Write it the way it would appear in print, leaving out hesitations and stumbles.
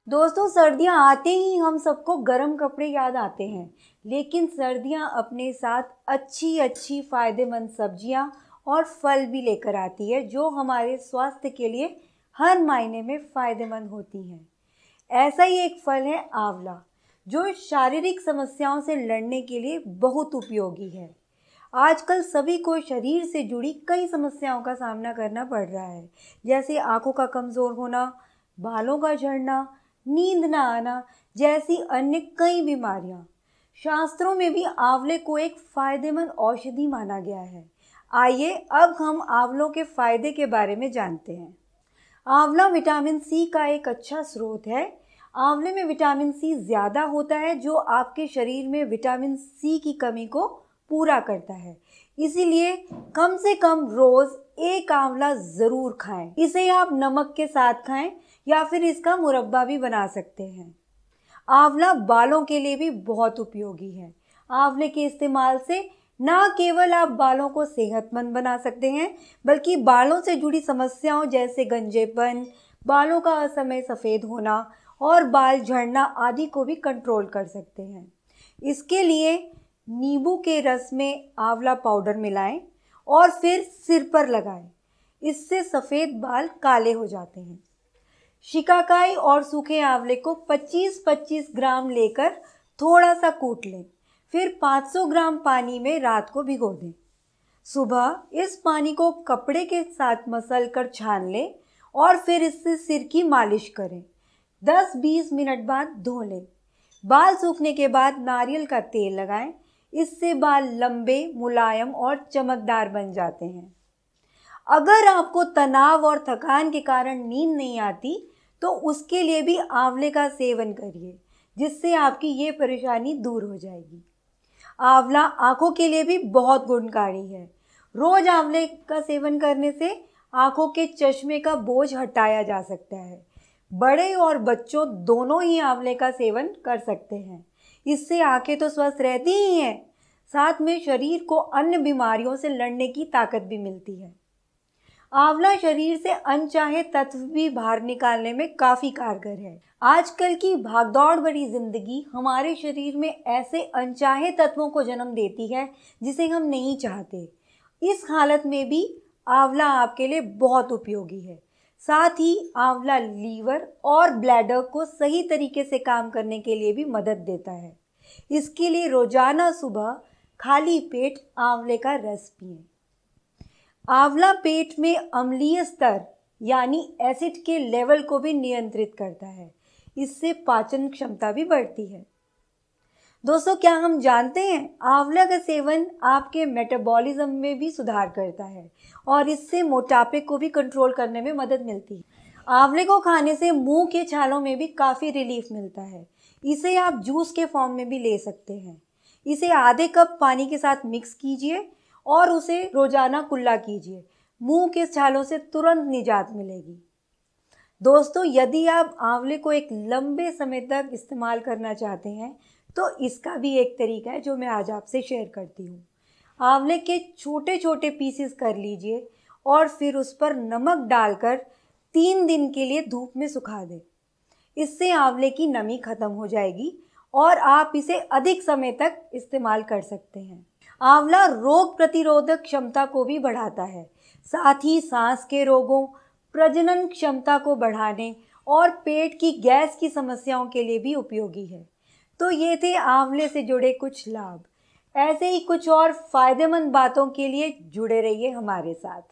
दोस्तों, सर्दियां आते ही हम सबको गर्म कपड़े याद आते हैं, लेकिन सर्दियां अपने साथ अच्छी अच्छी फायदेमंद सब्जियां और फल भी लेकर आती है जो हमारे स्वास्थ्य के लिए हर मायने में फायदेमंद होती हैं। ऐसा ही एक फल है आंवला, जो शारीरिक समस्याओं से लड़ने के लिए बहुत उपयोगी है। आजकल सभी को शरीर से जुड़ी कई समस्याओं का सामना करना पड़ रहा है, जैसे आंखों का कमज़ोर होना, बालों का झड़ना, नींद ना आना जैसी अन्य कई बीमारियां। शास्त्रों में भी आंवले को एक फायदेमंद औषधि माना गया है। आइए अब हम आंवलों के फायदे के बारे में जानते हैं। आंवला विटामिन सी का एक अच्छा स्रोत है। आंवले में विटामिन सी ज़्यादा होता है, जो आपके शरीर में विटामिन सी की कमी को पूरा करता है। इसीलिए कम से कम रोज़ एक आंवला ज़रूर खाएं। इसे आप नमक के साथ खाएं या फिर इसका मुरब्बा भी बना सकते हैं। आंवला बालों के लिए भी बहुत उपयोगी है। आंवले के इस्तेमाल से ना केवल आप बालों को सेहतमंद बना सकते हैं, बल्कि बालों से जुड़ी समस्याओं जैसे गंजेपन, बालों का असमय सफ़ेद होना और बाल झड़ना आदि को भी कंट्रोल कर सकते हैं। इसके लिए नींबू के रस में आंवला पाउडर मिलाएं और फिर सिर पर लगाएं। इससे सफ़ेद बाल काले हो जाते हैं। शिकाकाई और सूखे आंवले को 25-25 ग्राम लेकर थोड़ा सा कूट लें, फिर 500 ग्राम पानी में रात को भिगो दें। सुबह इस पानी को कपड़े के साथ मसल कर छान लें और फिर इससे सिर की मालिश करें। 10-20 मिनट बाद धो लें। बाल सूखने के बाद नारियल का तेल लगाएं। इससे बाल लंबे, मुलायम और चमकदार बन जाते हैं। अगर आपको तनाव और थकान के कारण नींद नहीं आती, तो उसके लिए भी आंवले का सेवन करिए, जिससे आपकी ये परेशानी दूर हो जाएगी। आंवला आंखों के लिए भी बहुत गुणकारी है। रोज आंवले का सेवन करने से आंखों के चश्मे का बोझ हटाया जा सकता है। बड़े और बच्चों दोनों ही आंवले का सेवन कर सकते हैं। इससे आंखें तो स्वस्थ रहती ही हैं, साथ में शरीर को अन्य बीमारियों से लड़ने की ताकत भी मिलती है। आंवला शरीर से अनचाहे तत्व भी बाहर निकालने में काफ़ी कारगर है। आजकल की भागदौड़ भरी जिंदगी हमारे शरीर में ऐसे अनचाहे तत्वों को जन्म देती है जिसे हम नहीं चाहते। इस हालत में भी आंवला आपके लिए बहुत उपयोगी है। साथ ही आंवला लीवर और ब्लैडर को सही तरीके से काम करने के लिए भी मदद देता है। इसके लिए रोजाना सुबह खाली पेट आंवले का रस पिएं। आंवला पेट में अम्लीय स्तर यानी एसिड के लेवल को भी नियंत्रित करता है। इससे पाचन क्षमता भी बढ़ती है। दोस्तों, क्या हम जानते हैं आंवला का सेवन आपके मेटाबॉलिज्म में भी सुधार करता है और इससे मोटापे को भी कंट्रोल करने में मदद मिलती है। आंवले को खाने से मुंह के छालों में भी काफ़ी रिलीफ मिलता है। इसे आप जूस के फॉर्म में भी ले सकते हैं। इसे आधे कप पानी के साथ मिक्स कीजिए और उसे रोजाना कुल्ला कीजिए। मुंह के छालों से तुरंत निजात मिलेगी। दोस्तों, यदि आप आंवले को एक लंबे समय तक इस्तेमाल करना चाहते हैं, तो इसका भी एक तरीका है जो मैं आज आपसे शेयर करती हूँ। आंवले के छोटे छोटे पीसेस कर लीजिए और फिर उस पर नमक डालकर 3 दिन के लिए धूप में सुखा दें। इससे आंवले की नमी खत्म हो जाएगी और आप इसे अधिक समय तक इस्तेमाल कर सकते हैं। आंवला रोग प्रतिरोधक क्षमता को भी बढ़ाता है, साथ ही सांस के रोगों, प्रजनन क्षमता को बढ़ाने और पेट की गैस की समस्याओं के लिए भी उपयोगी है। तो ये थे आंवले से जुड़े कुछ लाभ। ऐसे ही कुछ और फायदेमंद बातों के लिए जुड़े रहिए हमारे साथ।